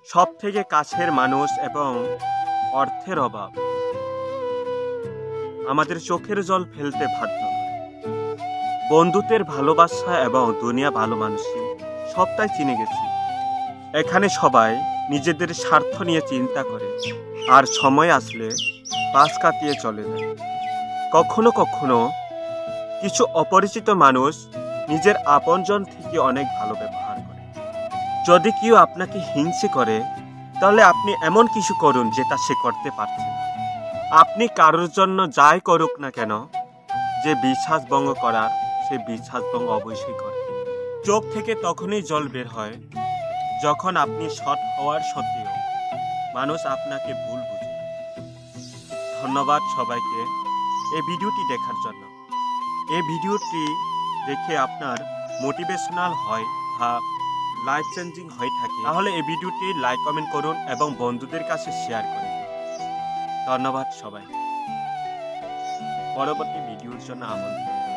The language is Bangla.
সবথেকে কাছের মানুষ এবং অর্থের অভাব আমাদের চোখের জল ফেলতে বাধ্য করে। বন্ধুত্বের ভালোবাসা এবং দুনিয়া ভালো মানুষই সবটাই চিনে গেছি। এখানে সবাই নিজেদের স্বার্থ নিয়ে চিন্তা করে আর সময় আসলে পাশ কাটিয়ে চলে যায়। কখনো কখনো কিছু অপরিচিত মানুষ নিজের আপনজন থেকে অনেক ভালো ব্যবহার করে। যদি কেউ আপনাকে হিংসে করে তাহলে আপনি এমন কিছু করুন যেটা সে করতে পারছে না। আপনি কারোর জন্য যাই করুক না কেন, যে বিশ্বাস ভঙ্গ করার সে বিশ্বাস ভঙ্গ অবশ্যই করে। চোখ থেকে তখনই জল বের হয় যখন আপনি সৎ হওয়ার সত্ত্বেও মানুষ আপনাকে ভুল বুঝে। ধন্যবাদ সবাইকে এই ভিডিওটি দেখার জন্য। এই ভিডিওটি দেখে আপনার মোটিভেশনাল হয় বা লাইফ চেঞ্জিং হয়ে থাকে তাহলে এই ভিডিওটি লাইক কমেন্ট করুন এবং বন্ধুদের কাছে শেয়ার করুন। ধন্যবাদ সবাই। পরবর্তী ভিডিওর জন্য আমন্ত্রণ।